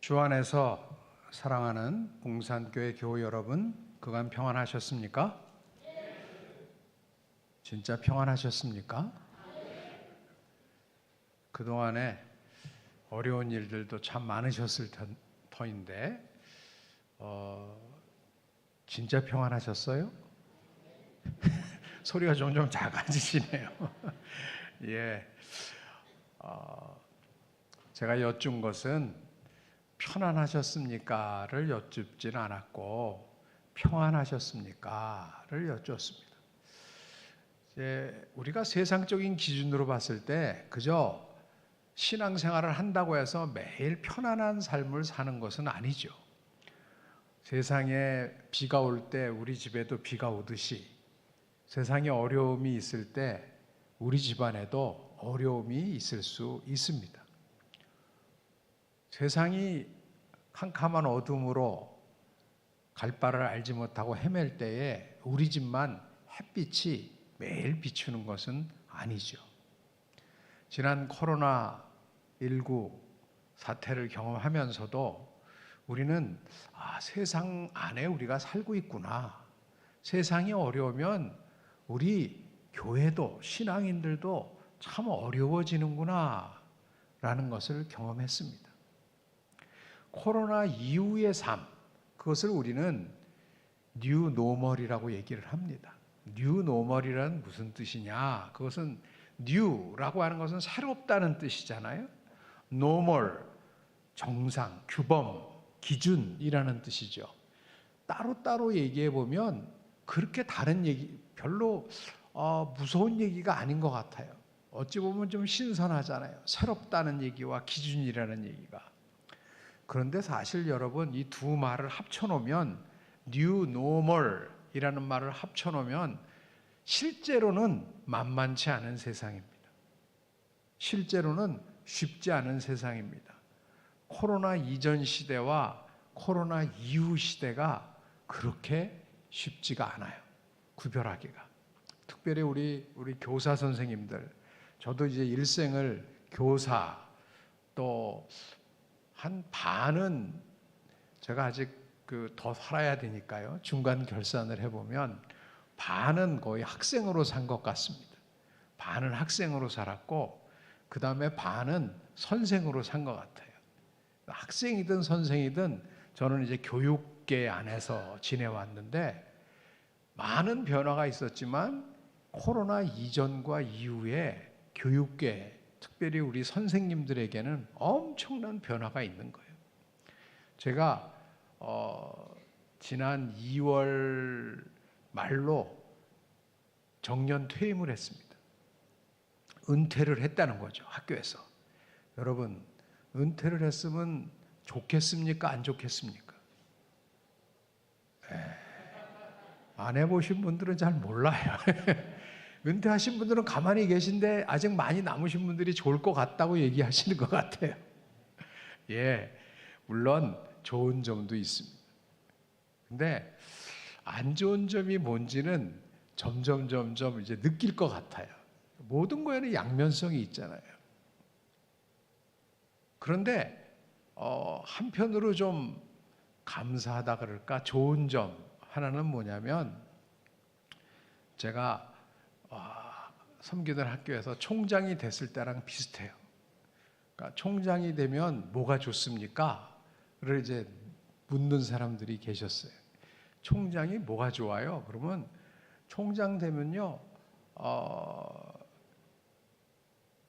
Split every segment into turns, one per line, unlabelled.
주 안에서 사랑하는 봉산교회 교우 여러분, 그간 평안하셨습니까? 진짜 평안하셨습니까? 그동안에 어려운 일들도 참 많으셨을 터인데 진짜 평안하셨어요? 소리가 점점 작아지시네요. 예, 제가 여쭌 것은 편안하셨습니까를 여쭙지는 않았고 평안하셨습니까를 여쭈었습니다. 이제 우리가 세상적인 기준으로 봤을 때 그저 신앙생활을 한다고 해서 매일 편안한 삶을 사는 것은 아니죠. 세상에 비가 올 때 우리 집에도 비가 오듯이 세상에 어려움이 있을 때 우리 집안에도 어려움이 있을 수 있습니다. 세상이 캄캄한 어둠으로 갈 바를 알지 못하고 헤맬 때에 우리 집만 햇빛이 매일 비추는 것은 아니죠. 지난 코로나19 사태를 경험하면서도 우리는 세상 안에 우리가 살고 있구나. 세상이 어려우면 우리 교회도 신앙인들도 참 어려워지는구나 라는 것을 경험했습니다. 코로나 이후의 삶, 그것을 우리는 뉴 노멀이라고 얘기를 합니다. 뉴 노멀이란 무슨 뜻이냐? 그것은 뉴라고 하는 것은 새롭다는 뜻이잖아요. 노멀, 정상, 규범, 기준이라는 뜻이죠. 따로따로 얘기해 보면 그렇게 다른 얘기, 별로 무서운 얘기가 아닌 것 같아요. 어찌 보면 좀 신선하잖아요. 새롭다는 얘기와 기준이라는 얘기가. 그런데 사실 여러분, 이 두 말을 합쳐놓으면 뉴 노멀이라는 말을 합쳐놓으면 실제로는 만만치 않은 세상입니다. 실제로는 쉽지 않은 세상입니다. 코로나 이전 시대와 코로나 이후 시대가 그렇게 쉽지가 않아요. 구별하기가. 특별히 우리 교사 선생님들, 저도 이제 일생을 교사 또 한 반은 제가 아직 더 살아야 되니까요. 중간 결산을 해보면 반은 거의 학생으로 산 것 같습니다. 반은 학생으로 살았고 그 다음에 반은 선생으로 산 것 같아요. 학생이든 선생이든 저는 이제 교육계 안에서 지내왔는데 많은 변화가 있었지만 코로나 이전과 이후에 교육계, 특별히 우리 선생님들에게는 엄청난 변화가 있는 거예요. 제가 지난 2월 말로 정년 퇴임을 했습니다. 은퇴를 했다는 거죠, 학교에서. 여러분, 은퇴를 했으면 좋겠습니까? 안 좋겠습니까? 안 해보신 분들은 잘 몰라요. 은퇴하신 분들은 가만히 계신데 아직 많이 남으신 분들이 좋을 것 같다고 얘기하시는 것 같아요. 예, 물론 좋은 점도 있습니다. 근데 안 좋은 점이 뭔지는 점점 이제 느낄 것 같아요. 모든 거에는 양면성이 있잖아요. 그런데 한편으로 좀 감사하다 그럴까? 좋은 점 하나는 뭐냐면 제가 섬기던 학교에서 총장이 됐을 때랑 비슷해요. 그러니까 총장이 되면 뭐가 좋습니까? 를 이제 묻는 사람들이 계셨어요. 총장이 뭐가 좋아요? 그러면 총장 되면요,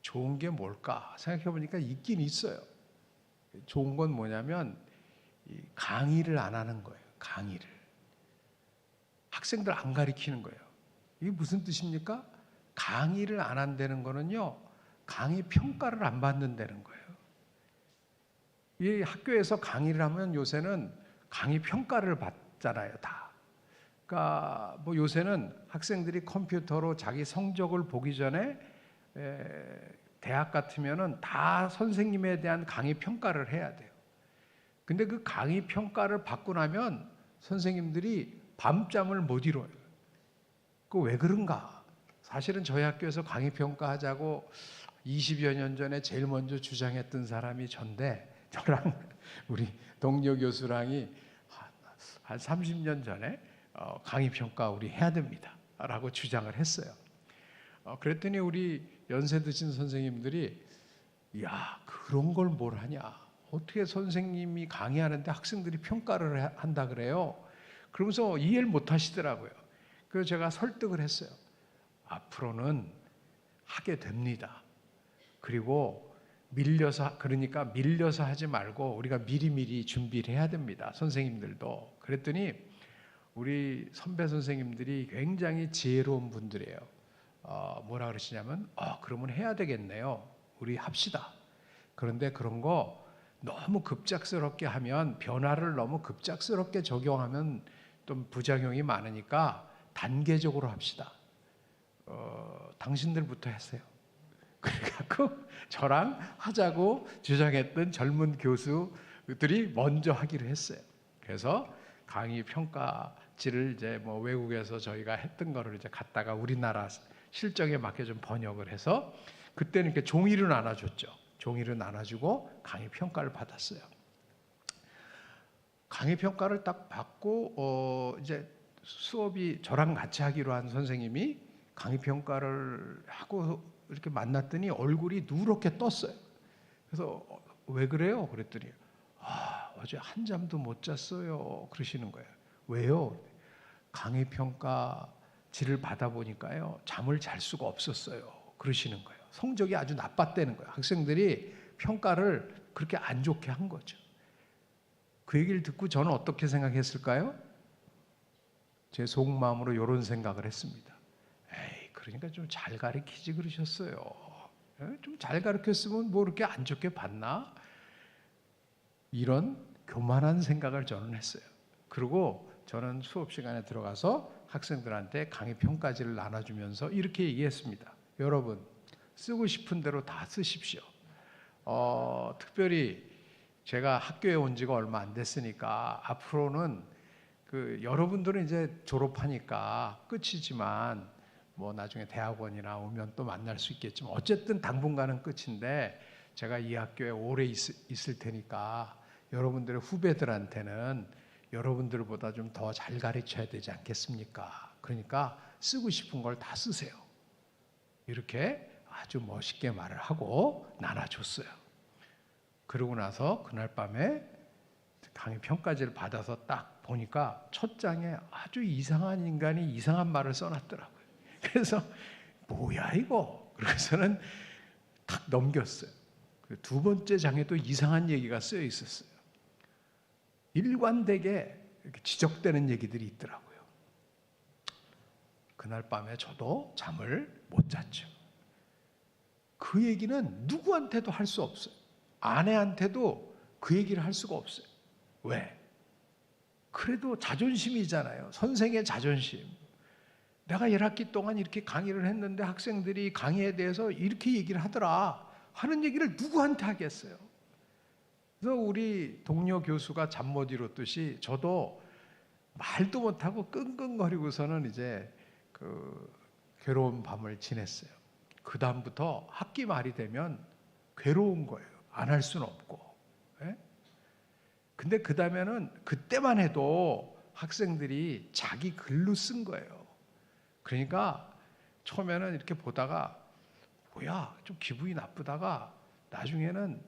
좋은 게 뭘까? 생각해 보니까 있긴 있어요. 좋은 건 뭐냐면 강의를 안 하는 거예요. 강의를. 학생들 안 가르치는 거예요. 이게 무슨 뜻입니까? 강의를 안 한다는 거는요, 강의 평가를 안 받는다는 거예요. 이 학교에서 강의를 하면 요새는 강의 평가를 받잖아요, 다. 그러니까 뭐 요새는 학생들이 컴퓨터로 자기 성적을 보기 전에 대학 같으면은 다 선생님에 대한 강의 평가를 해야 돼요. 근데 그 강의 평가를 받고 나면 선생님들이 밤잠을 못 이뤄요. 그 왜 그런가? 사실은 저희 학교에서 강의 평가하자고 20여 년 전에 제일 먼저 주장했던 사람이 전데 저랑 우리 동료 교수랑이 한 30년 전에 강의 평가 우리 해야 됩니다 라고 주장을 했어요. 그랬더니 우리 연세 드신 선생님들이 야, 그런 걸 뭘 하냐, 어떻게 선생님이 강의하는데 학생들이 평가를 한다 그래요? 그러면서 이해를 못 하시더라고요. 그래서 제가 설득을 했어요. 앞으로는 하게 됩니다. 그리고 그러니까 밀려서 하지 말고 우리가 미리미리 준비를 해야 됩니다, 선생님들도. 그랬더니 우리 선배 선생님들이 굉장히 지혜로운 분들이에요. 뭐라 그러시냐면 그러면 해야 되겠네요, 우리 합시다. 그런데 그런 거 너무 급작스럽게 하면, 변화를 너무 급작스럽게 적용하면 좀 부작용이 많으니까 단계적으로 합시다. 당신들부터 하세요. 그래갖고 저랑 하자고 주장했던 젊은 교수들이 먼저 하기로 했어요. 그래서 강의 평가지를 이제 뭐 외국에서 저희가 했던 거를 이제 갖다가 우리나라 실정에 맞게 좀 번역을 해서, 그때는 이렇게 종이로 나눠줬죠. 종이로 나눠주고 강의 평가를 받았어요. 강의 평가를 딱 받고 이제 수업이 저랑 같이 하기로 한 선생님이 강의 평가를 하고 이렇게 만났더니 얼굴이 누렇게 떴어요. 그래서 왜 그래요? 그랬더니 어제 한잠도 못 잤어요 그러시는 거예요. 왜요? 강의 평가지를 받아보니까요, 잠을 잘 수가 없었어요 그러시는 거예요. 성적이 아주 나빴다는 거예요. 학생들이 평가를 그렇게 안 좋게 한 거죠. 그 얘기를 듣고 저는 어떻게 생각했을까요? 제 속마음으로 이런 생각을 했습니다. 에이, 그러니까 좀 잘 가르치지 그러셨어요. 좀 잘 가르쳤으면 뭐 이렇게 안 좋게 봤나? 이런 교만한 생각을 저는 했어요. 그리고 저는 수업 시간에 들어가서 학생들한테 강의 평가지를 나눠주면서 이렇게 얘기했습니다. 여러분, 쓰고 싶은 대로 다 쓰십시오. 특별히 제가 학교에 온 지가 얼마 안 됐으니까 앞으로는 여러분들은 이제 졸업하니까 끝이지만 뭐 나중에 대학원이나 오면 또 만날 수 있겠지만 어쨌든 당분간은 끝인데, 제가 이 학교에 오래 있을 테니까 여러분들의 후배들한테는 여러분들보다 좀 더 잘 가르쳐야 되지 않겠습니까? 그러니까 쓰고 싶은 걸 다 쓰세요. 이렇게 아주 멋있게 말을 하고 나눠줬어요. 그러고 나서 그날 밤에 강의 평가지를 받아서 딱 보니까 첫 장에 아주 이상한 인간이 이상한 말을 써놨더라고요. 그래서 뭐야 이거? 그래서는 탁 넘겼어요. 두 번째 장에도 이상한 얘기가 쓰여 있었어요. 일관되게 이렇게 지적되는 얘기들이 있더라고요. 그날 밤에 저도 잠을 못 잤죠. 그 얘기는 누구한테도 할 수 없어요. 아내한테도 그 얘기를 할 수가 없어요. 왜? 그래도 자존심이잖아요. 선생의 자존심. 내가 1학기 동안 이렇게 강의를 했는데 학생들이 강의에 대해서 이렇게 얘기를 하더라 하는 얘기를 누구한테 하겠어요? 그래서 우리 동료 교수가 잠 못 이뤘듯이 저도 말도 못하고 끙끙거리고서는 이제 괴로운 밤을 지냈어요. 그 다음부터 학기 말이 되면 괴로운 거예요. 안 할 수는 없고. 근데 그 다음에는 그때만 해도 학생들이 자기 글로 쓴 거예요. 그러니까 처음에는 이렇게 보다가 뭐야 좀 기분이 나쁘다가 나중에는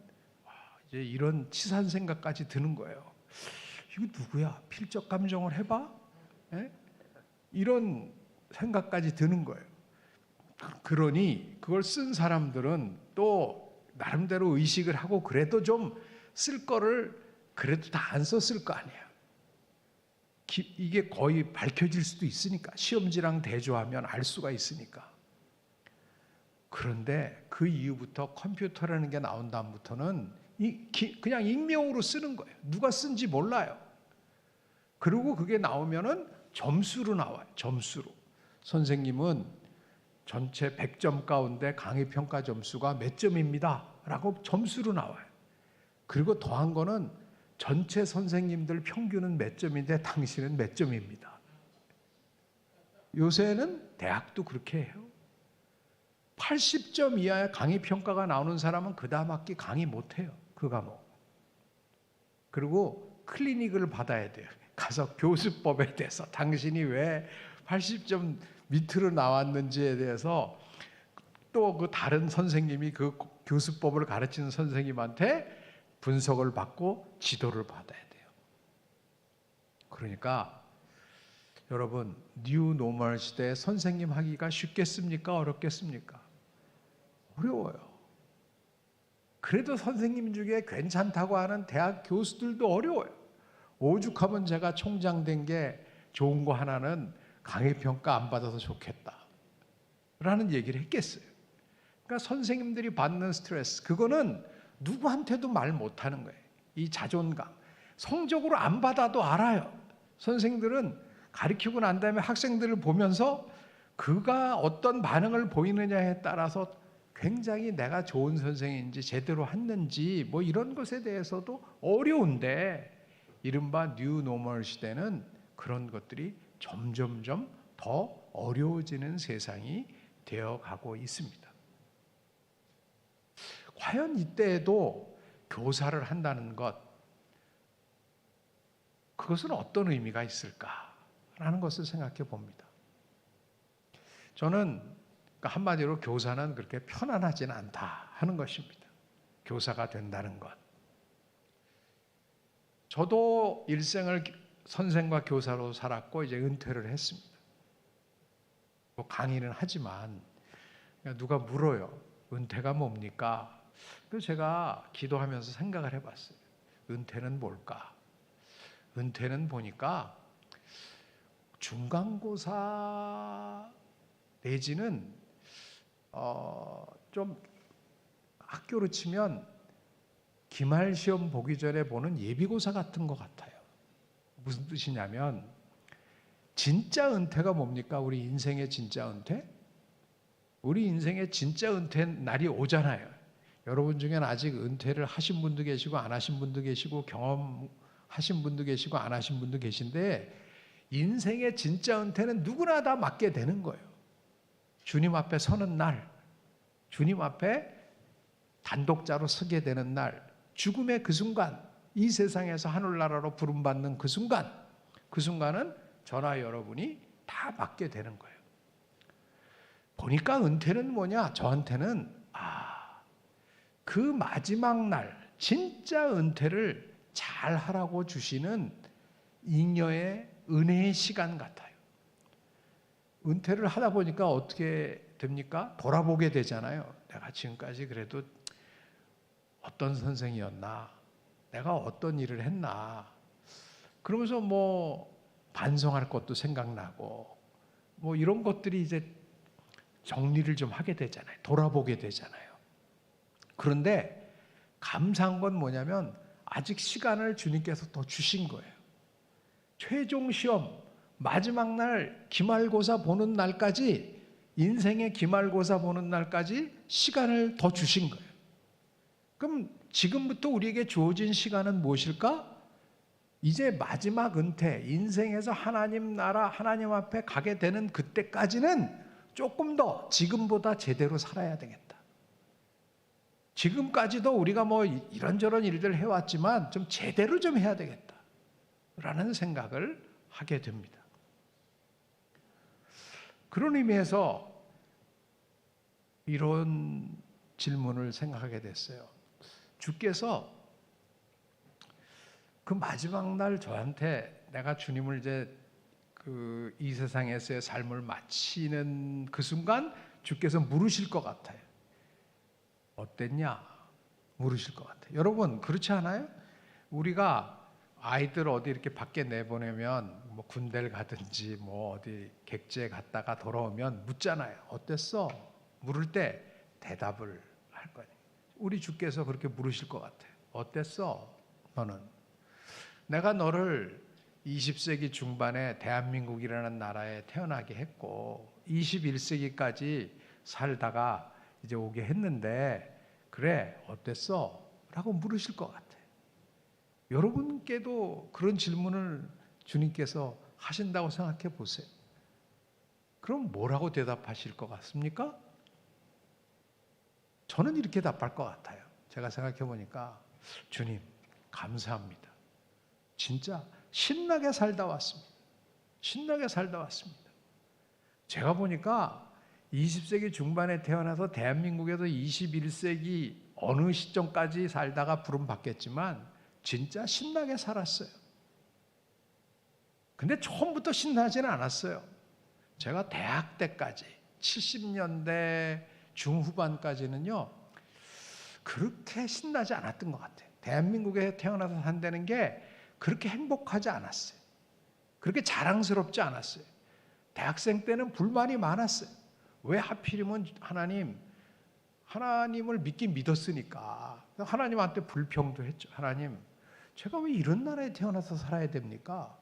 이제 이런 치산 생각까지 드는 거예요. 이거 누구야? 필적 감정을 해봐? 이런 생각까지 드는 거예요. 그러니 그걸 쓴 사람들은 또 나름대로 의식을 하고 그래도 좀 쓸 거를 그래도 다 안 썼을 거 아니에요. 이게 거의 밝혀질 수도 있으니까, 시험지랑 대조하면 알 수가 있으니까. 그런데 그 이후부터 컴퓨터라는 게 나온 다음부터는 그냥 익명으로 쓰는 거예요. 누가 쓴지 몰라요. 그리고 그게 나오면은 점수로 나와요. 점수로. 선생님은 전체 100점 가운데 강의 평가 점수가 몇 점입니다 라고 점수로 나와요. 그리고 더한 거는 전체 선생님들 평균은 몇 점인데 당신은 몇 점입니다. 요새는 대학도 그렇게 해요. 80점 이하의 강의 평가가 나오는 사람은 그 다음 학기 강의 못해요. 그 과목. 그리고 클리닉을 받아야 돼요. 가서 교수법에 대해서 당신이 왜 80점 밑으로 나왔는지에 대해서 또 그 다른 선생님이 그 교수법을 가르치는 선생님한테 분석을 받고 지도를 받아야 돼요. 그러니까 여러분, 뉴 노멀 시대에 선생님 하기가 쉽겠습니까? 어렵겠습니까? 어려워요. 그래도 선생님 중에 괜찮다고 하는 대학 교수들도 어려워요. 오죽하면 제가 총장 된 게 좋은 거 하나는 강의 평가 안 받아서 좋겠다 라는 얘기를 했겠어요. 그러니까 선생님들이 받는 스트레스, 그거는 누구한테도 말 못하는 거예요. 이 자존감, 성적으로 안 받아도 알아요. 선생님들은 가르치고 난 다음에 학생들을 보면서 그가 어떤 반응을 보이느냐에 따라서 굉장히 내가 좋은 선생인지 제대로 했는지 뭐 이런 것에 대해서도 어려운데, 이른바 뉴 노멀 시대는 그런 것들이 점점점 더 어려워지는 세상이 되어가고 있습니다. 과연 이때에도 교사를 한다는 것, 그것은 어떤 의미가 있을까라는 것을 생각해 봅니다. 저는 한마디로 교사는 그렇게 편안하지는 않다 하는 것입니다. 교사가 된다는 것. 저도 일생을 선생과 교사로 살았고 이제 은퇴를 했습니다. 뭐 강의는 하지만 누가 물어요. 은퇴가 뭡니까? 그래서 제가 기도하면서 생각을 해봤어요. 은퇴는 뭘까? 은퇴는 보니까 중간고사 내지는 좀 학교로 치면 기말 시험 보기 전에 보는 예비고사 같은 것 같아요. 무슨 뜻이냐면, 진짜 은퇴가 뭡니까? 우리 인생의 진짜 은퇴? 우리 인생의 진짜 은퇴 날이 오잖아요. 여러분 중에는 아직 은퇴를 하신 분도 계시고 안 하신 분도 계시고 경험하신 분도 계시고 안 하신 분도 계신데, 인생의 진짜 은퇴는 누구나 다 맞게 되는 거예요. 주님 앞에 서는 날, 주님 앞에 단독자로 서게 되는 날, 죽음의 그 순간, 이 세상에서 하늘나라로 부름받는 그 순간, 그 순간은 저나 여러분이 다 맞게 되는 거예요. 보니까 은퇴는 뭐냐? 저한테는 그 마지막 날 진짜 은퇴를 잘 하라고 주시는 잉여의 은혜의 시간 같아요. 은퇴를 하다 보니까 어떻게 됩니까? 돌아보게 되잖아요. 내가 지금까지 그래도 어떤 선생이었나? 내가 어떤 일을 했나? 그러면서 뭐 반성할 것도 생각나고 뭐 이런 것들이 이제 정리를 좀 하게 되잖아요. 돌아보게 되잖아요. 그런데 감사한 건 뭐냐면 아직 시간을 주님께서 더 주신 거예요. 최종 시험 마지막 날 기말고사 보는 날까지, 인생의 기말고사 보는 날까지 시간을 더 주신 거예요. 그럼 지금부터 우리에게 주어진 시간은 무엇일까? 이제 마지막 은퇴, 인생에서 하나님 나라, 하나님 앞에 가게 되는 그때까지는 조금 더 지금보다 제대로 살아야 되겠다. 지금까지도 우리가 뭐 이런저런 일들을 해왔지만 좀 제대로 좀 해야 되겠다 라는 생각을 하게 됩니다. 그런 의미에서 이런 질문을 생각하게 됐어요. 주께서 그 마지막 날 저한테 내가 주님을 이제 이 세상에서의 삶을 마치는 그 순간 주께서 물으실 것 같아요. 어땠냐? 물으실 것 같아요. 여러분 그렇지 않아요? 우리가 아이들 어디 이렇게 밖에 내보내면 뭐 군대를 가든지 뭐 어디 객지에 갔다가 돌아오면 묻잖아요. 어땠어? 물을 때 대답을 할 거예요. 우리 주께서 그렇게 물으실 것 같아요. 어땠어? 너는? 내가 너를 20세기 중반에 대한민국이라는 나라에 태어나게 했고 21세기까지 살다가 이제 오게 했는데 그래 어땠어? 라고 물으실 것 같아요. 여러분께도 그런 질문을 주님께서 하신다고 생각해 보세요. 그럼 뭐라고 대답하실 것 같습니까? 저는 이렇게 답할 것 같아요. 제가 생각해 보니까 주님 감사합니다. 진짜 신나게 살다 왔습니다. 신나게 살다 왔습니다. 제가 보니까 20세기 중반에 태어나서 대한민국에서 21세기 어느 시점까지 살다가 부름 받겠지만 진짜 신나게 살았어요. 근데 처음부터 신나지는 않았어요. 제가 대학 때까지 70년대 중후반까지는요 그렇게 신나지 않았던 것 같아요. 대한민국에 태어나서 산다는 게 그렇게 행복하지 않았어요. 그렇게 자랑스럽지 않았어요. 대학생 때는 불만이 많았어요. 왜 하필이면 하나님을 믿긴 믿었으니까 하나님한테 불평도 했죠. 하나님, 제가 왜 이런 나라에 태어나서 살아야 됩니까?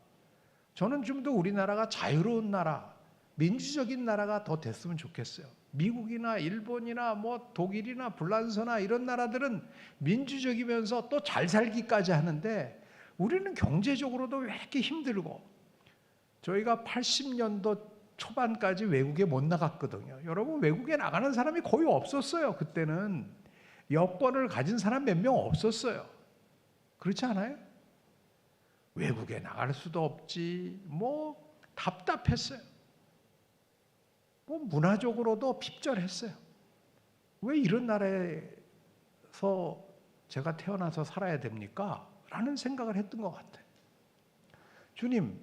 저는 좀 더 우리나라가 자유로운 나라, 민주적인 나라가 더 됐으면 좋겠어요. 미국이나 일본이나 뭐 독일이나 불란서나 이런 나라들은 민주적이면서 또 잘 살기까지 하는데 우리는 경제적으로도 왜 이렇게 힘들고, 저희가 80년도 초반까지 외국에 못 나갔거든요. 여러분, 외국에 나가는 사람이 거의 없었어요. 그때는 여권을 가진 사람 몇 명 없었어요. 그렇지 않아요? 외국에 나갈 수도 없지, 뭐 답답했어요. 뭐 문화적으로도 핍절했어요. 왜 이런 나라에서 제가 태어나서 살아야 됩니까? 라는 생각을 했던 것 같아요. 주님,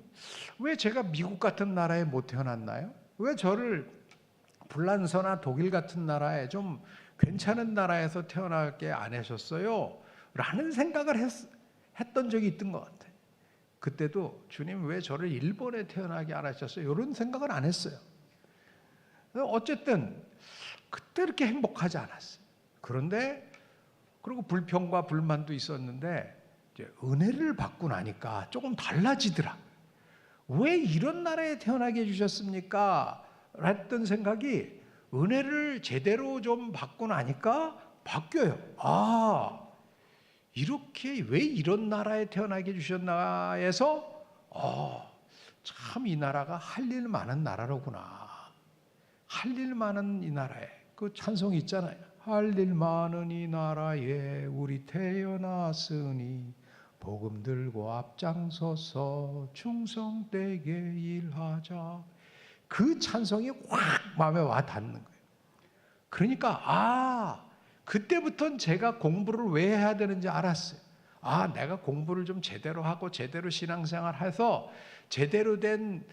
왜 제가 미국 같은 나라에 못 태어났나요? 왜 저를 불란서나 독일 같은 나라에 좀 괜찮은 나라에서 태어나게 안 하셨어요? 라는 생각을 했던 적이 있던 것 같아요. 그때도 주님 왜 저를 일본에 태어나게 안 하셨어요? 이런 생각을 안 했어요. 어쨌든 그때 이렇게 행복하지 않았어요. 그런데 그리고 불평과 불만도 있었는데 이제 은혜를 받고 나니까 조금 달라지더라. 왜 이런 나라에 태어나게 해주셨습니까? 했던 생각이 은혜를 제대로 좀 받고 나니까 바뀌어요. 아, 이렇게 왜 이런 나라에 태어나게 해주셨나 해서 참 이 나라가 할 일 많은 나라로구나. 할 일 많은 이 나라에 그 찬송이 있잖아요. 할 일 많은 이 나라에 우리 태어났으니 복음 들고 앞장서서 충성되게 일하자. 그 찬송이 확 마음에 와 닿는 거예요. 그러니까 그때부터는 제가 공부를 왜 해야 되는지 알았어요. 내가 공부를 좀 제대로 하고 제대로 신앙생활 해서 제대로 된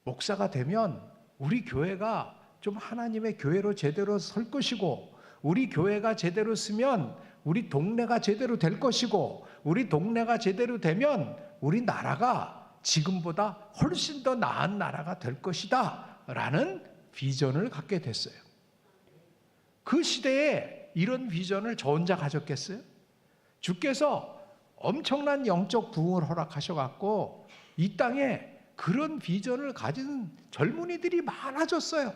목사가 되면 우리 교회가 좀 하나님의 교회로 제대로 설 것이고, 우리 교회가 제대로 쓰면 우리 동네가 제대로 될 것이고, 우리 동네가 제대로 되면 우리 나라가 지금보다 훨씬 더 나은 나라가 될 것이다 라는 비전을 갖게 됐어요. 그 시대에 이런 비전을 저 혼자 가졌겠어요? 주께서 엄청난 영적 부흥을 허락하셔갖고 이 땅에 그런 비전을 가진 젊은이들이 많아졌어요.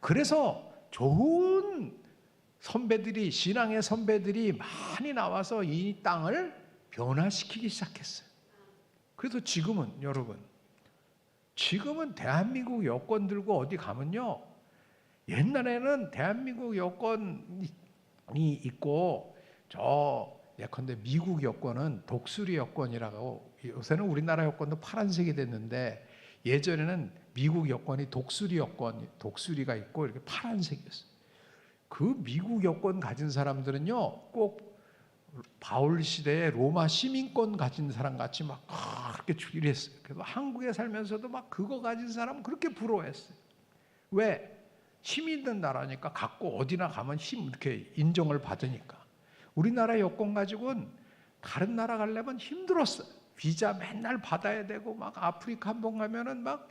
그래서 좋은 선배들이, 신앙의 선배들이 많이 나와서 이 땅을 변화시키기 시작했어요. 그래서 지금은 여러분, 지금은 대한민국 여권 들고 어디 가면요, 옛날에는 대한민국 여권이 있고 예컨대 미국 여권은 독수리 여권이라고, 요새는 우리나라 여권도 파란색이 됐는데 예전에는 미국 여권이 독수리 여권, 독수리가 있고 이렇게 파란색이었어요. 그 미국 여권 가진 사람들은요, 꼭 바울 시대에 로마 시민권 가진 사람 같이 막 그렇게 주의를 했어요. 그래서 한국에 살면서도 막 그거 가진 사람 그렇게 부러워했어요. 왜? 힘 있는 나라니까, 갖고 어디나 가면 힘 이렇게 인정을 받으니까. 우리나라 여권 가지고는 다른 나라 가려면 힘들었어요. 비자 맨날 받아야 되고, 막 아프리카 한번 가면은 막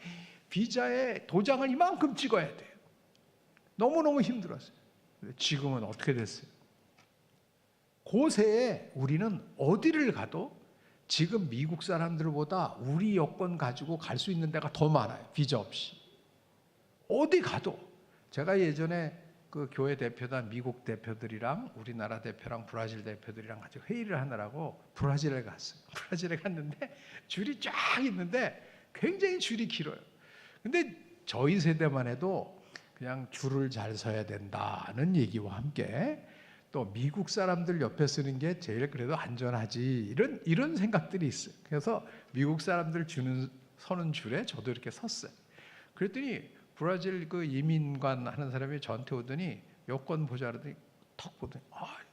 비자에 도장을 이만큼 찍어야 돼요. 너무너무 힘들었어요. 지금은 어떻게 됐어요? 고세에 우리는 어디를 가도 지금 미국 사람들보다 우리 여권 가지고 갈 수 있는 데가 더 많아요. 비자 없이. 어디 가도. 제가 예전에 그 교회 대표단 미국 대표들이랑 우리나라 대표랑 브라질 대표들이랑 같이 회의를 하느라고 브라질에 갔어요. 브라질에 갔는데 줄이 쫙 있는데 굉장히 줄이 길어요. 근데 저희 세대만 해도 그냥 줄을 잘 서야 된다는 얘기와 함께 또 미국 사람들 옆에 쓰는 게 제일 그래도 안전하지, 이런 생각들이 있어요. 그래서 미국 사람들 서는 줄에 저도 이렇게 섰어요. 그랬더니 브라질 그 이민관 하는 사람이 저한테 오더니 여권 보자 그러더니 턱 보더니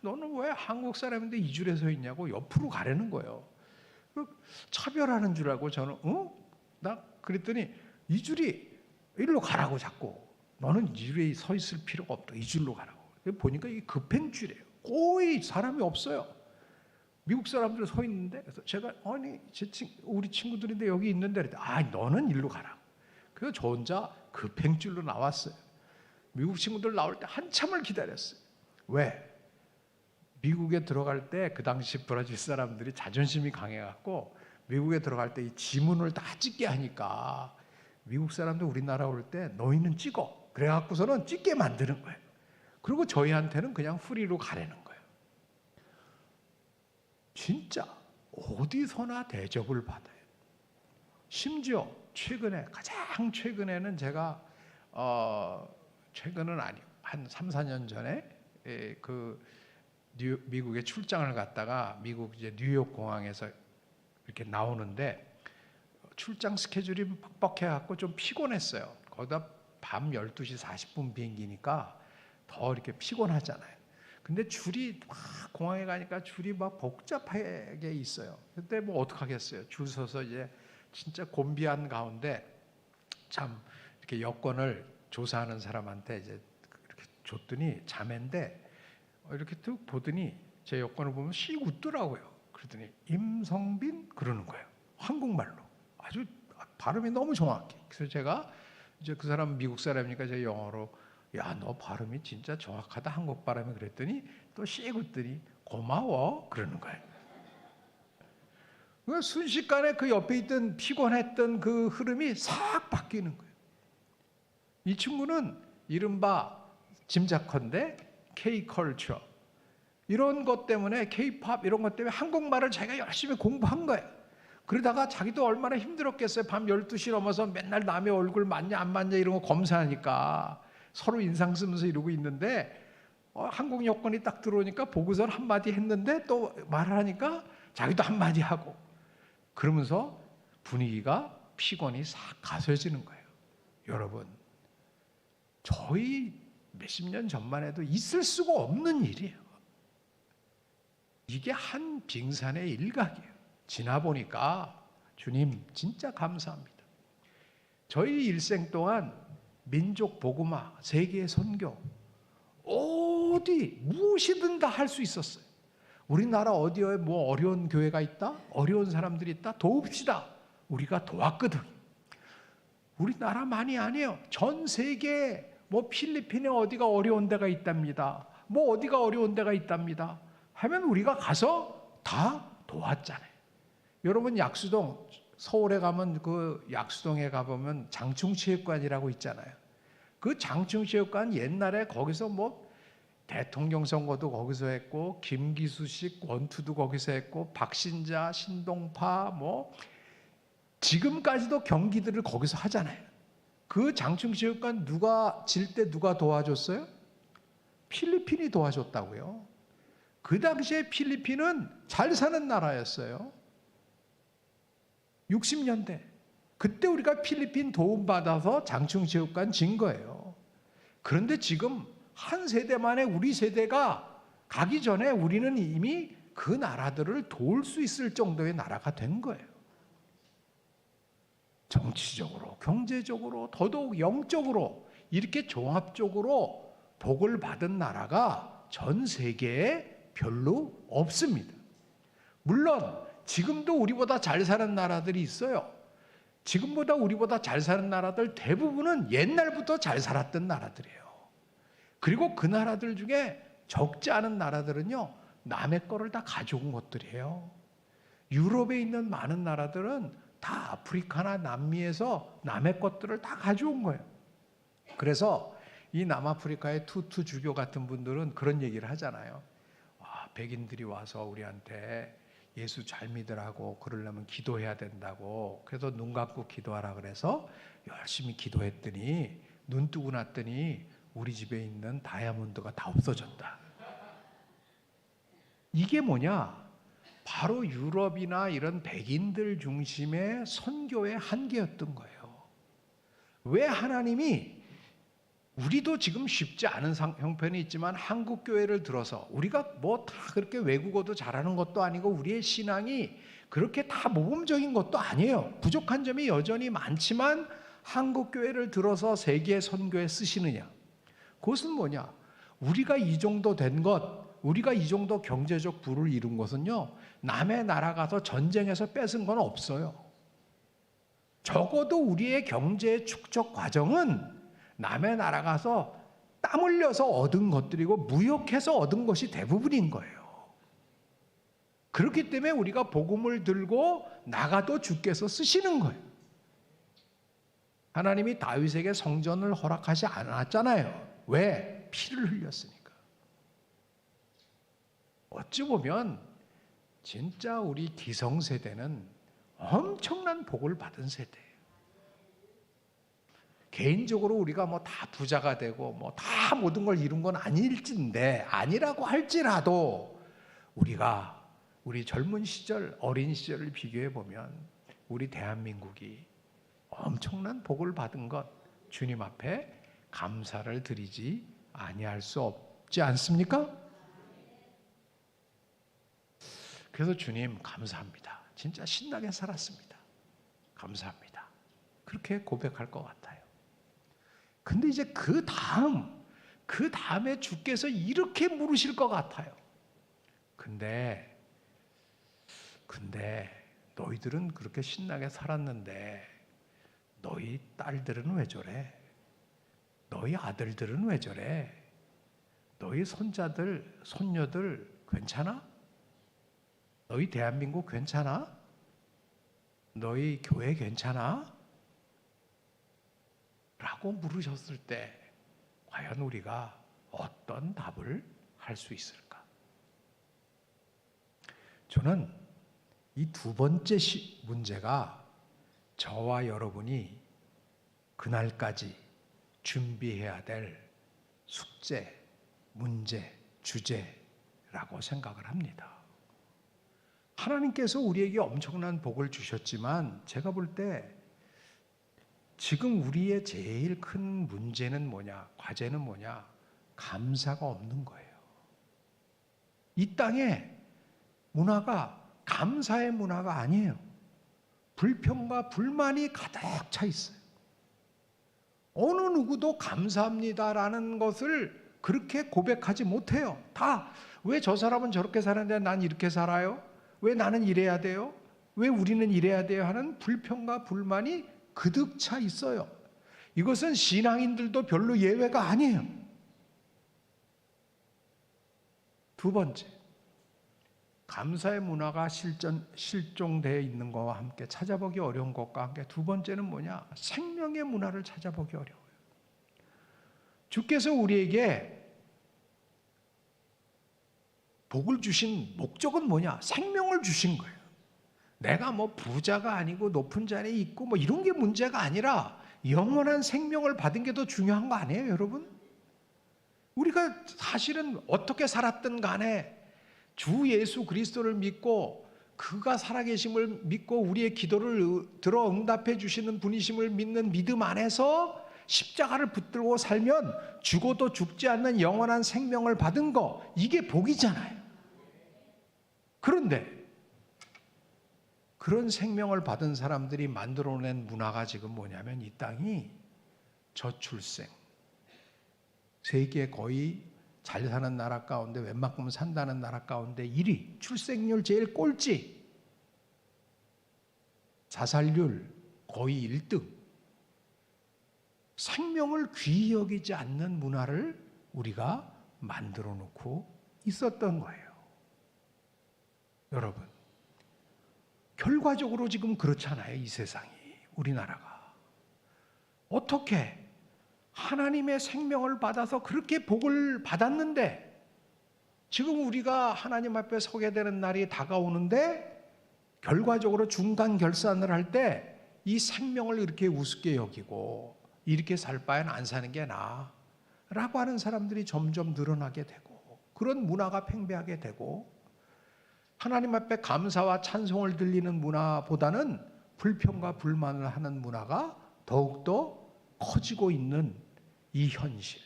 너는 왜 한국 사람인데 이 줄에 서 있냐고 옆으로 가라는 거예요. 차별하는 줄 알고 저는 나 그랬더니 이 줄이 일로 가라고 자꾸, 너는 이 줄에 서 있을 필요가 없다, 이 줄로 가라고. 보니까 이게 급행줄이에요. 거의 사람이 없어요. 미국 사람들 서 있는데, 그래서 제가 아니 우리 친구들인데 여기 있는데 그랬더니 너는 일로 가라. 그래서 저 혼자 급행줄로 나왔어요. 미국 친구들 나올 때 한참을 기다렸어요. 왜? 미국에 들어갈 때 그 당시 브라질 사람들이 자존심이 강해갖고 미국에 들어갈 때 이 지문을 다 찍게 하니까 미국 사람들 우리나라 올 때 너희는 찍어, 그래갖고서는 찍게 만드는 거예요. 그리고 저희한테는 그냥 프리로 가라는 거예요. 진짜 어디서나 대접을 받아요. 심지어 가장 최근에는 제가 최근은 아니고 한 3, 4년 전에 미국에 출장을 갔다가 미국 이제 뉴욕 공항에서 이렇게 나오는데 출장 스케줄이 빡빡해갖고 좀 피곤했어요. 거기다 밤 12시 40분 비행기니까 더 이렇게 피곤하잖아요. 근데 줄이 막 공항에 가니까 줄이 막 복잡하게 있어요. 그때 뭐 어떡하겠어요. 줄 서서 이제 진짜 곤비한 가운데 참 이렇게 여권을 조사하는 사람한테 이제 이렇게 줬더니 자매인데 이렇게 툭 보더니 제 여권을 보면 씩 웃더라고요. 그러더니 임성빈 그러는 거예요. 한국말로 아주 발음이 너무 정확해. 그래서 제가 이제 그 사람 미국 사람이니까 제가 영어로 야, 너 발음이 진짜 정확하다, 한국 발음이. 그랬더니 또 씩 웃더니 고마워 그러는 거예요. 순식간에 그 옆에 있던 피곤했던 그 흐름이 싹 바뀌는 거예요. 이 친구는 이른바 짐작컨대 K-컬처 이런 것 때문에, K-팝 이런 것 때문에 한국말을 자기가 열심히 공부한 거예요. 그러다가 자기도 얼마나 힘들었겠어요. 밤 12시 넘어서 맨날 남의 얼굴 맞냐 안 맞냐 이런 거 검사하니까 서로 인상 쓰면서 이러고 있는데 한국 여권이 딱 들어오니까 보고선 한마디 했는데 또 말을 하니까 자기도 한마디 하고, 그러면서 분위기가 피곤이 싹 가셔지는 거예요. 여러분, 저희 몇십 년 전만 해도 있을 수가 없는 일이에요. 이게 한 빙산의 일각이에요. 지나보니까 주님 진짜 감사합니다. 저희 일생 동안 민족 복음화, 세계 선교 어디 무엇이든 다 할 수 있었어요. 우리나라 어디에 뭐 어려운 교회가 있다? 어려운 사람들이 있다? 도웁시다. 우리가 도왔거든. 우리나라만이 아니에요. 전 세계 뭐 필리핀에 어디가 어려운 데가 있답니다. 뭐 어디가 어려운 데가 있답니다. 하면 우리가 가서 다 도왔잖아요. 여러분 약수동, 서울에 가면 그 약수동에 가보면 장충체육관이라고 있잖아요. 그 장충체육관 옛날에 거기서 뭐 대통령 선거도 거기서 했고, 김기수식 원투도 거기서 했고, 박신자, 신동파 뭐 지금까지도 경기들을 거기서 하잖아요. 그 장충체육관 누가 질 때 누가 도와줬어요? 필리핀이 도와줬다고요. 그 당시에 필리핀은 잘 사는 나라였어요. 60년대. 그때 우리가 필리핀 도움받아서 장충체육관 진 거예요. 그런데 지금 한 세대 만에 우리 세대가 가기 전에 우리는 이미 그 나라들을 도울 수 있을 정도의 나라가 된 거예요. 정치적으로, 경제적으로, 더더욱 영적으로 이렇게 종합적으로 복을 받은 나라가 전 세계에 별로 없습니다. 물론 지금도 우리보다 잘 사는 나라들이 있어요. 지금보다 우리보다 잘 사는 나라들 대부분은 옛날부터 잘 살았던 나라들이에요. 그리고 그 나라들 중에 적지 않은 나라들은요, 남의 거를 다 가져온 것들이에요. 유럽에 있는 많은 나라들은 다 아프리카나 남미에서 남의 것들을 다 가져온 거예요. 그래서 이 남아프리카의 투투 주교 같은 분들은 그런 얘기를 하잖아요. 백인들이 와서 우리한테 예수 잘 믿으라고 그러려면 기도해야 된다고, 그래서 눈 감고 기도하라 그래서 열심히 기도했더니 눈 뜨고 났더니 우리 집에 있는 다이아몬드가 다 없어졌다. 이게 뭐냐? 바로 유럽이나 이런 백인들 중심의 선교의 한계였던 거예요. 왜 하나님이, 우리도 지금 쉽지 않은 형편이 있지만 한국 교회를 들어서 우리가 뭐 다 그렇게 외국어도 잘하는 것도 아니고 우리의 신앙이 그렇게 다 모범적인 것도 아니에요. 부족한 점이 여전히 많지만 한국 교회를 들어서 세계 선교에 쓰시느냐? 그것은 뭐냐? 우리가 이 정도 된 것, 우리가 이 정도 경제적 부를 이룬 것은요, 남의 나라 가서 전쟁에서 뺏은 건 없어요. 적어도 우리의 경제 축적 과정은 남의 나라 가서 땀 흘려서 얻은 것들이고 무역해서 얻은 것이 대부분인 거예요. 그렇기 때문에 우리가 복음을 들고 나가도 주께서 쓰시는 거예요. 하나님이 다윗에게 성전을 허락하지 않았잖아요. 왜? 피를 흘렸으니까. 어찌 보면 진짜 우리 기성세대는 엄청난 복을 받은 세대예요. 개인적으로 우리가 뭐 다 부자가 되고 뭐 다 모든 걸 이룬 건 아닐진데, 아니라고 할지라도 우리가 우리 젊은 시절, 어린 시절을 비교해 보면 우리 대한민국이 엄청난 복을 받은 것, 주님 앞에 감사를 드리지 아니할 수 없지 않습니까? 그래서 주님 감사합니다. 진짜 신나게 살았습니다. 감사합니다. 그렇게 고백할 것 같아요. 근데 이제 그 다음에 주께서 이렇게 물으실 것 같아요. 근데 너희들은 그렇게 신나게 살았는데 너희 딸들은 왜 저래? 너희 아들들은 왜 저래? 너희 손자들, 손녀들 괜찮아? 너희 대한민국 괜찮아? 너희 교회 괜찮아? 라고 물으셨을 때 과연 우리가 어떤 답을 할 수 있을까? 저는 이 두 번째 문제가 저와 여러분이 그날까지 준비해야 될 숙제, 문제, 주제라고 생각을 합니다. 하나님께서 우리에게 엄청난 복을 주셨지만 제가 볼 때 지금 우리의 제일 큰 문제는 뭐냐? 과제는 뭐냐? 감사가 없는 거예요. 이 땅에 문화가 감사의 문화가 아니에요. 불평과 불만이 가득 차 있어요. 어느 누구도 감사합니다라는 것을 그렇게 고백하지 못해요. 다 왜 저 사람은 저렇게 사는데 난 이렇게 살아요? 왜 나는 이래야 돼요? 왜 우리는 이래야 돼요? 하는 불평과 불만이 그득 차 있어요. 이것은 신앙인들도 별로 예외가 아니에요. 두 번째, 감사의 문화가 실종되어 있는 것과 함께 찾아보기 어려운 것과 함께 두 번째는 뭐냐? 생명의 문화를 찾아보기 어려워요. 주께서 우리에게 복을 주신 목적은 뭐냐? 생명을 주신 거예요. 내가 뭐 부자가 아니고 높은 자리에 있고 뭐 이런 게 문제가 아니라 영원한 생명을 받은 게 더 중요한 거 아니에요, 여러분? 우리가 사실은 어떻게 살았든 간에 주 예수 그리스도를 믿고 그가 살아계심을 믿고 우리의 기도를 들어 응답해 주시는 분이심을 믿는 믿음 안에서 십자가를 붙들고 살면 죽어도 죽지 않는 영원한 생명을 받은 거, 이게 복이잖아요. 그런데 그런 생명을 받은 사람들이 만들어낸 문화가 지금 뭐냐면 이 땅이 저출생, 세계 거의 잘 사는 나라 가운데 웬만큼 산다는 나라 가운데 1위, 출생률 제일 꼴찌, 자살률 거의 1등, 생명을 귀히 여기지 않는 문화를 우리가 만들어 놓고 있었던 거예요. 여러분, 결과적으로 지금 그렇잖아요. 이 세상이, 우리나라가. 어떻게 하나님의 생명을 받아서 그렇게 복을 받았는데 지금 우리가 하나님 앞에 서게 되는 날이 다가오는데 결과적으로 중간 결산을 할 때 이 생명을 이렇게 우습게 여기고 이렇게 살 바엔 안 사는 게 나아 라고 하는 사람들이 점점 늘어나게 되고 그런 문화가 팽배하게 되고 하나님 앞에 감사와 찬송을 들리는 문화보다는 불평과 불만을 하는 문화가 더욱더 커지고 있는 이 현실,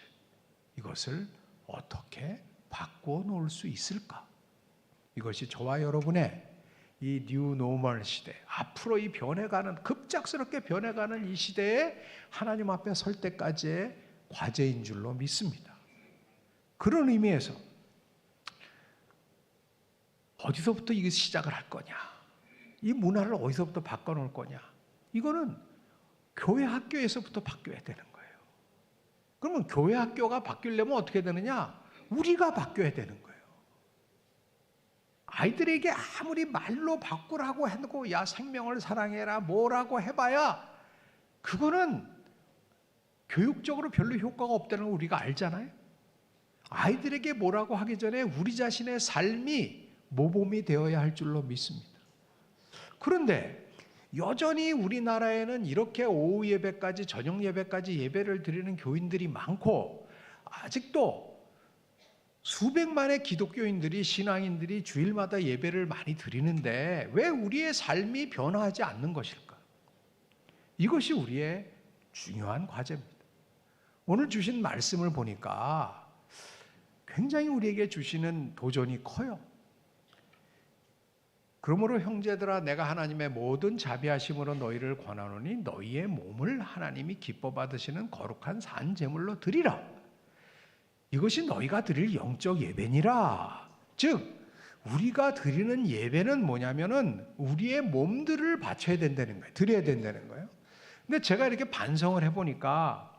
이것을 어떻게 바꾸어 놓을 수 있을까? 이것이 저와 여러분의 이 뉴 노멀 시대, 앞으로 이 변해가는, 급작스럽게 변해가는 이 시대에 하나님 앞에 설 때까지의 과제인 줄로 믿습니다. 그런 의미에서 어디서부터 이게 시작을 할 거냐, 이 문화를 어디서부터 바꿔놓을 거냐, 이거는 교회 학교에서부터 바뀌어야 되는 거예요. 그러면 교회 학교가 바뀌려면 어떻게 되느냐? 우리가 바뀌어야 되는 거예요. 아이들에게 아무리 말로 바꾸라고 해놓고 야 생명을 사랑해라 뭐라고 해봐야 그거는 교육적으로 별로 효과가 없다는 걸 우리가 알잖아요. 아이들에게 뭐라고 하기 전에 우리 자신의 삶이 모범이 되어야 할 줄로 믿습니다. 그런데 여전히 우리나라에는 이렇게 오후 예배까지 저녁 예배까지 예배를 드리는 교인들이 많고, 아직도 수백만의 기독교인들이, 신앙인들이 주일마다 예배를 많이 드리는데 왜 우리의 삶이 변화하지 않는 것일까? 이것이 우리의 중요한 과제입니다. 오늘 주신 말씀을 보니까 굉장히 우리에게 주시는 도전이 커요. 그러므로 형제들아 내가 하나님의 모든 자비하심으로 너희를 권하노니 너희의 몸을 하나님이 기뻐 받으시는 거룩한 산 제물로 드리라. 이것이 너희가 드릴 영적 예배니라. 즉 우리가 드리는 예배는 뭐냐면은 우리의 몸들을 바쳐야 된다는 거예요. 드려야 된다는 거예요. 근데 제가 이렇게 반성을 해보니까,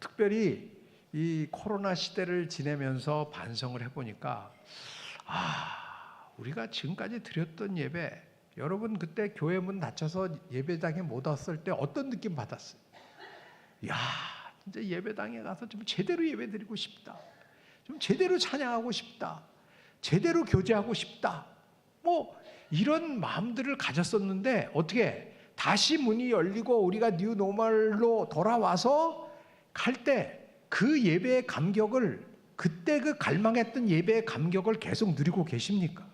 특별히 이 코로나 시대를 지내면서 반성을 해보니까, 우리가 지금까지 드렸던 예배, 여러분 그때 교회 문 닫혀서 예배당에 못 왔을 때 어떤 느낌 받았어요? 야, 진짜 예배당에 가서 좀 제대로 예배 드리고 싶다. 좀 제대로 찬양하고 싶다. 제대로 교제하고 싶다. 뭐 이런 마음들을 가졌었는데 어떻게 다시 문이 열리고 우리가 뉴 노멀로 돌아와서 갈 때 그 예배의 감격을, 그때 그 갈망했던 예배의 감격을 계속 누리고 계십니까?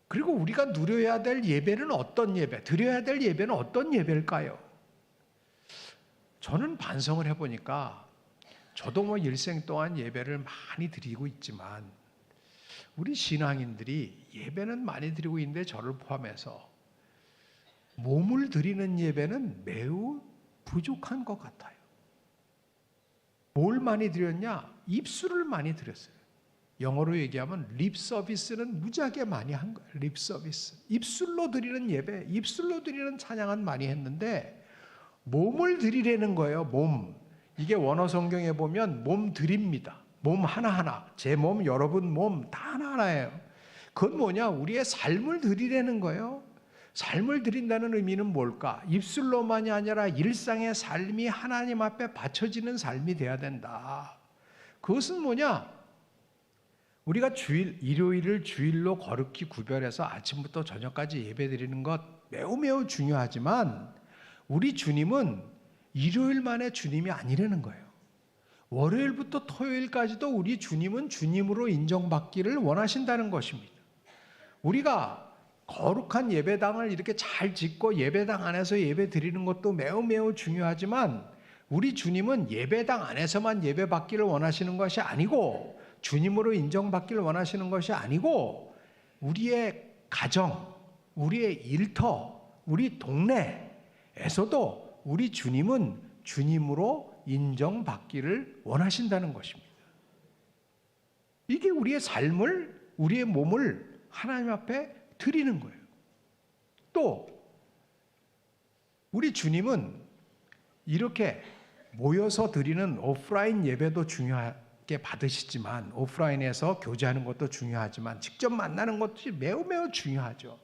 그리고 우리가 누려야 될 예배는 어떤 예배, 드려야 될 예배는 어떤 예배일까요? 저는 반성을 해보니까 저도 뭐 일생 동안 예배를 많이 드리고 있지만 우리 신앙인들이 예배는 많이 드리고 있는데 저를 포함해서 몸을 드리는 예배는 매우 부족한 것 같아요. 뭘 많이 드렸냐? 입술을 많이 드렸어요. 영어로 얘기하면 립 서비스는 무지하게 많이 한 거예요. 립 서비스. 입술로 드리는 예배, 입술로 드리는 찬양은 많이 했는데 몸을 드리려는 거예요. 몸. 이게 원어 성경에 보면 몸 드립니다. 몸 하나하나. 제 몸, 여러분 몸 다 하나하나예요. 그건 뭐냐? 우리의 삶을 드리려는 거예요. 삶을 드린다는 의미는 뭘까? 입술로만이 아니라 일상의 삶이 하나님 앞에 바쳐지는 삶이 돼야 된다. 그것은 뭐냐? 우리가 일요일을 주일로 거룩히 구별해서 아침부터 저녁까지 예배드리는 것 매우 중요하지만 우리 주님은 일요일만의 주님이 아니라는 거예요. 월요일부터 토요일까지도 우리 주님은 주님으로 인정받기를 원하신다는 것입니다. 우리가 거룩한 예배당을 이렇게 잘 짓고 예배당 안에서 예배 드리는 것도 매우 중요하지만 우리 주님은 예배당 안에서만 예배받기를 원하시는 것이 아니고, 주님으로 인정받기를 원하시는 것이 아니고, 우리의 가정, 우리의 일터, 우리 동네에서도 우리 주님은 주님으로 인정받기를 원하신다는 것입니다. 이게 우리의 삶을, 우리의 몸을 하나님 앞에 드리는 거예요. 또 우리 주님은 이렇게 모여서 드리는 오프라인 예배도 중요하게 받으시지만, 오프라인에서 교제하는 것도 중요하지만 직접 만나는 것도 매우 중요하죠.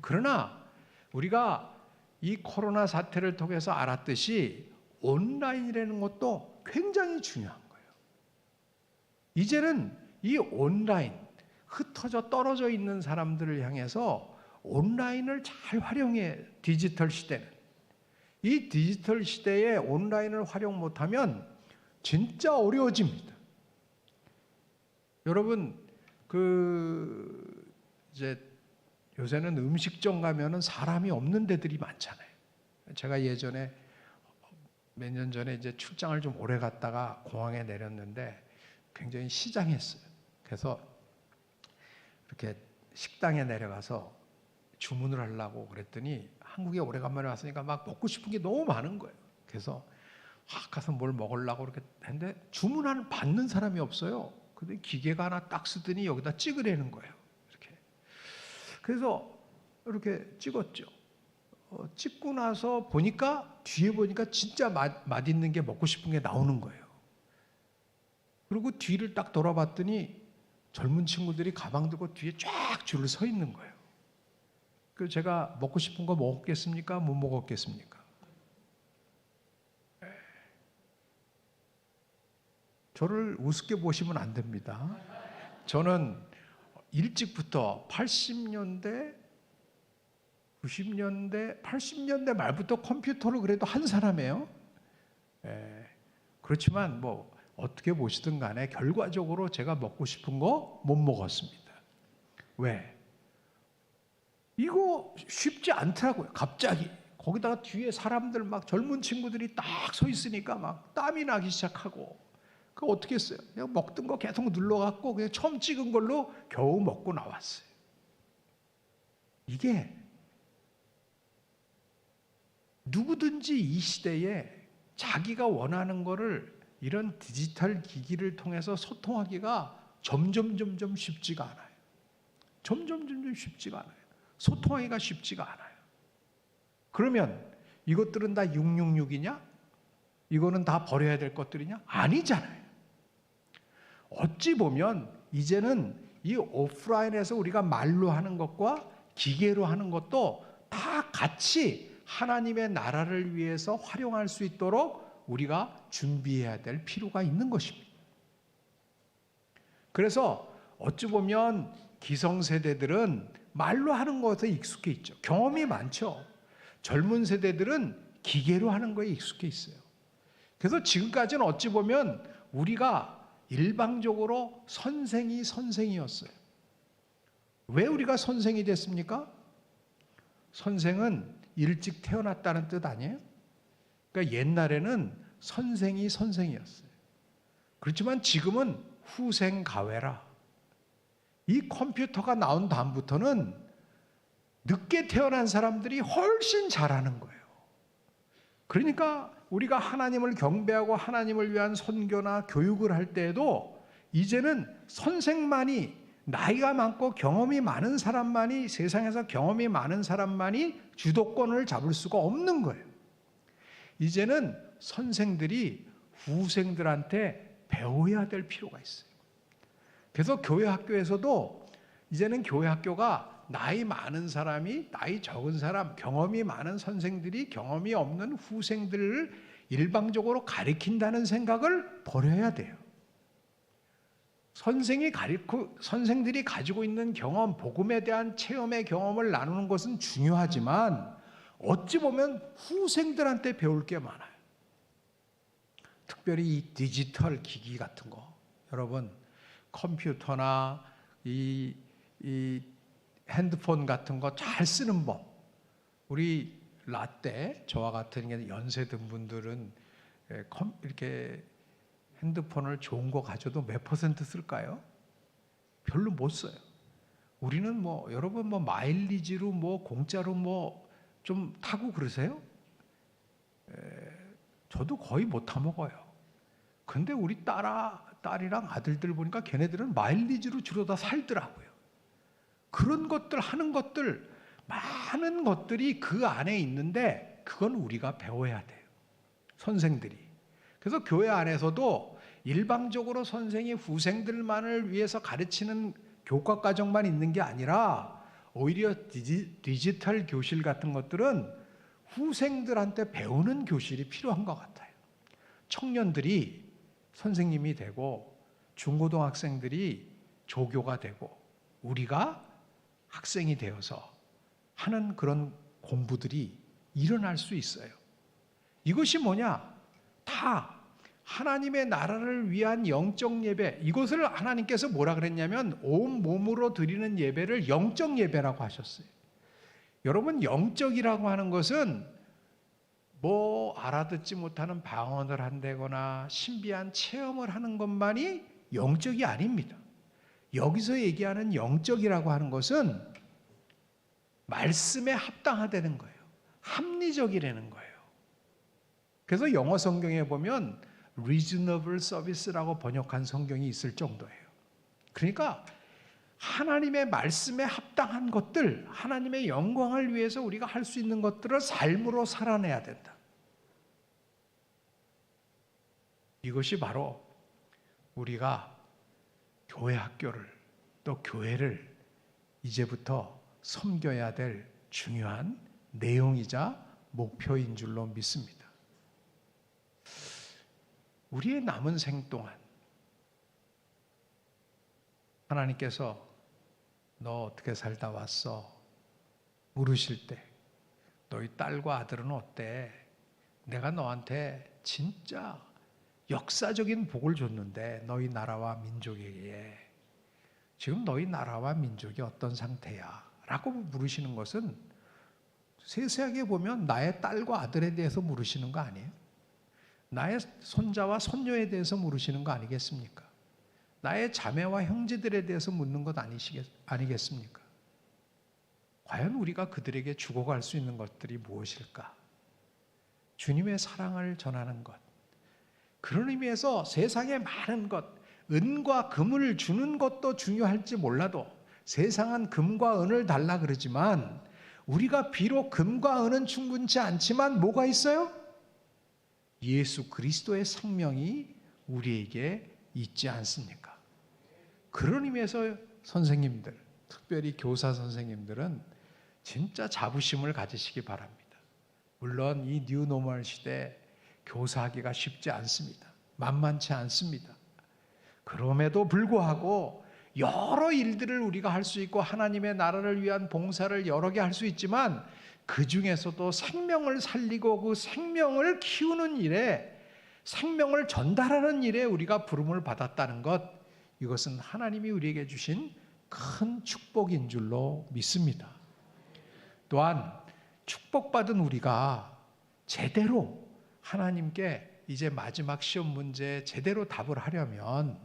그러나 우리가 이 코로나 사태를 통해서 알았듯이 온라인이라는 것도 굉장히 중요한 거예요. 이제는 이 온라인, 흩어져 떨어져 있는 사람들을 향해서 온라인을 잘 활용해. 디지털 시대는, 이 디지털 시대에 온라인을 활용 못하면 진짜 어려워집니다. 여러분 이제 요새는 음식점 가면은 사람이 없는 데들이 많잖아요. 제가 예전에 몇 년 전에 이제 출장을 좀 오래 갔다가 공항에 내렸는데 굉장히 시장했어요. 그래서 이렇게 식당에 내려가서 주문을 하려고 그랬더니 한국에 오래간만에 왔으니까 막 먹고 싶은 게 너무 많은 거예요. 그래서 가서 뭘 먹으려고 이렇게 했는데 주문하는 받는 사람이 없어요. 근데 기계가 하나 딱 쓰더니 여기다 찍으라는 거예요. 이렇게. 그래서 이렇게 찍었죠. 찍고 나서 보니까 뒤에 보니까 진짜 맛있는 게 먹고 싶은 게 나오는 거예요. 그리고 뒤를 딱 돌아봤더니 젊은 친구들이 가방 들고 뒤에 쫙 줄을 서 있는 거예요. 그래서 제가 먹고 싶은 거 먹었겠습니까? 못 먹었겠습니까? 저를 우습게 보시면 안 됩니다. 저는 일찍부터 80년대, 90년대, 80년대 말부터 컴퓨터를 그래도 한 사람이에요. 그렇지만 뭐 어떻게 보시든 간에 결과적으로 제가 먹고 싶은 거 못 먹었습니다. 왜? 이거 쉽지 않더라고요. 갑자기 거기다가 뒤에 사람들 막 젊은 친구들이 딱 서 있으니까 막 땀이 나기 시작하고 그 어떻게 했어요? 그냥 먹던 거 계속 눌러갖고 그냥 처음 찍은 걸로 겨우 먹고 나왔어요. 이게 누구든지 이 시대에 자기가 원하는 거를 이런 디지털 기기를 통해서 소통하기가 점점 쉽지가 않아요. 점점 쉽지가 않아요. 소통하기가 쉽지가 않아요. 그러면 이것들은 다 666이냐? 이거는 다 버려야 될 것들이냐? 아니잖아요. 어찌 보면 이제는 이 오프라인에서 우리가 말로 하는 것과 기계로 하는 것도 다 같이 하나님의 나라를 위해서 활용할 수 있도록 우리가 준비해야 될 필요가 있는 것입니다. 그래서 어찌 보면 기성세대들은 말로 하는 것에 익숙해 있죠. 경험이 많죠. 젊은 세대들은 기계로 하는 거에 익숙해 있어요. 그래서 지금까지는 어찌 보면 우리가 일방적으로 선생이었어요. 왜 우리가 선생이 됐습니까? 선생은 일찍 태어났다는 뜻 아니에요? 그러니까 옛날에는 선생이었어요. 그렇지만 지금은 후생가외라. 이 컴퓨터가 나온 다음부터는 늦게 태어난 사람들이 훨씬 잘하는 거예요. 그러니까 우리가 하나님을 경배하고 하나님을 위한 선교나 교육을 할 때에도 이제는 선생만이 나이가 많고 경험이 많은 사람만이 세상에서 경험이 많은 사람만이 주도권을 잡을 수가 없는 거예요. 이제는 선생들이 후생들한테 배워야 될 필요가 있어요. 그래서 교회 학교에서도 이제는 교회 학교가 나이 많은 사람이 나이 적은 사람, 경험이 많은 선생들이 경험이 없는 후생들을 일방적으로 가르친다는 생각을 버려야 돼요. 선생들이 가지고 있는 경험, 복음에 대한 체험의 경험을 나누는 것은 중요하지만 어찌 보면 후생들한테 배울 게 많아요. 특별히 이 디지털 기기 같은 거, 여러분 컴퓨터나 이 핸드폰 같은 거 잘 쓰는 법. 우리 라떼 저와 같은 연세 든 분들은 이렇게 핸드폰을 좋은 거 가져도 몇 퍼센트 쓸까요? 별로 못 써요. 우리는 뭐 여러분 뭐 마일리지로 뭐 공짜로 뭐 좀 타고 그러세요? 저도 거의 못 타 먹어요. 근데 우리 딸이랑 아들들 보니까 걔네들은 마일리지로 주로 다 살더라고요. 그런 것들 하는 것들 많은 것들이 그 안에 있는데 그건 우리가 배워야 돼요. 선생들이. 그래서 교회 안에서도 일방적으로 선생이 후생들만을 위해서 가르치는 교과 과정만 있는 게 아니라 오히려 디지털 교실 같은 것들은 후생들한테 배우는 교실이 필요한 것 같아요. 청년들이 선생님이 되고 중고등학생들이 조교가 되고 우리가 학생이 되어서 하는 그런 공부들이 일어날 수 있어요. 이것이 뭐냐? 다 하나님의 나라를 위한 영적 예배, 이것을 하나님께서 뭐라 그랬냐면 온 몸으로 드리는 예배를 영적 예배라고 하셨어요. 여러분, 영적이라고 하는 것은 뭐 알아듣지 못하는 방언을 한다거나 신비한 체험을 하는 것만이 영적이 아닙니다. 여기서 얘기하는 영적이라고 하는 것은 말씀에 합당하다는 거예요. 합리적이라는 거예요. 그래서 영어 성경에 보면 reasonable service라고 번역한 성경이 있을 정도예요. 그러니까 하나님의 말씀에 합당한 것들, 하나님의 영광을 위해서 우리가 할 수 있는 것들을 삶으로 살아내야 된다. 이것이 바로 우리가 교회 학교를, 또 교회를 이제부터 섬겨야 될 중요한 내용이자 목표인 줄로 믿습니다. 우리의 남은 생 동안 하나님께서 너 어떻게 살다 왔어? 물으실 때 너희 딸과 아들은 어때? 내가 너한테 진짜 역사적인 복을 줬는데 너희 나라와 민족에게 지금 너희 나라와 민족이 어떤 상태야? 라고 물으시는 것은 세세하게 보면 나의 딸과 아들에 대해서 물으시는 거 아니에요? 나의 손자와 손녀에 대해서 물으시는 거 아니겠습니까? 나의 자매와 형제들에 대해서 묻는 것 아니겠습니까? 과연 우리가 그들에게 주고갈 수 있는 것들이 무엇일까? 주님의 사랑을 전하는 것. 그런 의미에서 세상에 많은 것, 은과 금을 주는 것도 중요할지 몰라도 세상은 금과 은을 달라 그러지만 우리가 비록 금과 은은 충분치 않지만 뭐가 있어요? 예수 그리스도의 생명이 우리에게 있지 않습니까? 그런 의미에서 선생님들, 특별히 교사 선생님들은 진짜 자부심을 가지시기 바랍니다. 물론 이 뉴노멀 시대에 교사하기가 쉽지 않습니다. 만만치 않습니다. 그럼에도 불구하고 여러 일들을 우리가 할 수 있고 하나님의 나라를 위한 봉사를 여러 개 할 수 있지만 그 중에서도 생명을 살리고 그 생명을 키우는 일에, 생명을 전달하는 일에 우리가 부름을 받았다는 것, 이것은 하나님이 우리에게 주신 큰 축복인 줄로 믿습니다. 또한 축복받은 우리가 제대로 하나님께 이제 마지막 시험 문제에 제대로 답을 하려면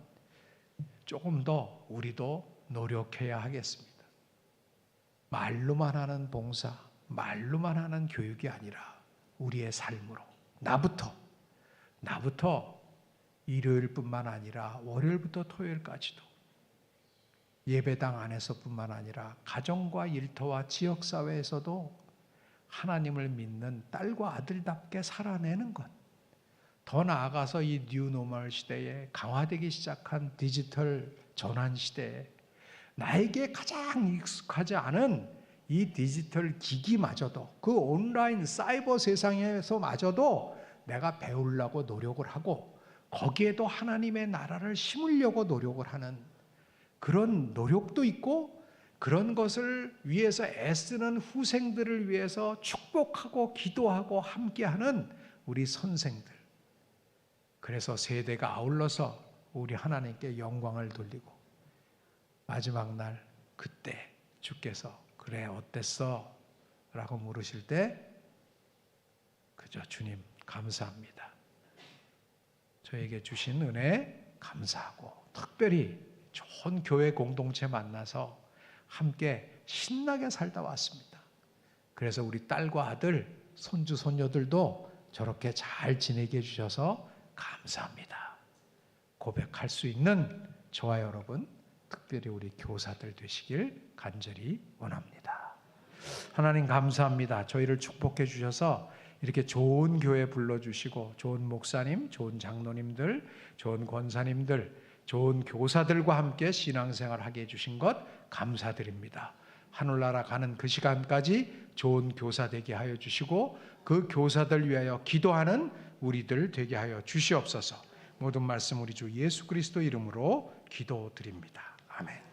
조금 더 우리도 노력해야 하겠습니다. 말로만 하는 봉사, 말로만 하는 교육이 아니라 우리의 삶으로 나부터 일요일뿐만 아니라 월요일부터 토요일까지도 예배당 안에서뿐만 아니라 가정과 일터와 지역사회에서도 하나님을 믿는 딸과 아들답게 살아내는 것. 더 나아가서 이 뉴노멀 시대에 강화되기 시작한 디지털 전환 시대에 나에게 가장 익숙하지 않은 이 디지털 기기마저도, 그 온라인 사이버 세상에서마저도 내가 배우려고 노력을 하고 거기에도 하나님의 나라를 심으려고 노력을 하는 그런 노력도 있고, 그런 것을 위해서 애쓰는 후생들을 위해서 축복하고 기도하고 함께하는 우리 선생들. 그래서 세대가 아울러서 우리 하나님께 영광을 돌리고 마지막 날 그때 주께서 그래 어땠어? 라고 물으실 때 그저 주님 감사합니다. 저에게 주신 은혜 감사하고, 특별히 좋은 교회 공동체 만나서 함께 신나게 살다 왔습니다. 그래서 우리 딸과 아들, 손주, 손녀들도 저렇게 잘 지내게 해주셔서 감사합니다. 고백할 수 있는 저와 여러분, 특별히 우리 교사들 되시길 간절히 원합니다. 하나님 감사합니다. 저희를 축복해 주셔서 이렇게 좋은 교회 불러주시고 좋은 목사님, 좋은 장로님들, 좋은 권사님들, 좋은 교사들과 함께 신앙생활 하게 해주신 것 감사드립니다. 하늘나라 가는 그 시간까지 좋은 교사 되게 하여 주시고 그 교사들 위하여 기도하는 우리들 되게 하여 주시옵소서. 모든 말씀 우리 주 예수 그리스도 이름으로 기도드립니다. 아멘.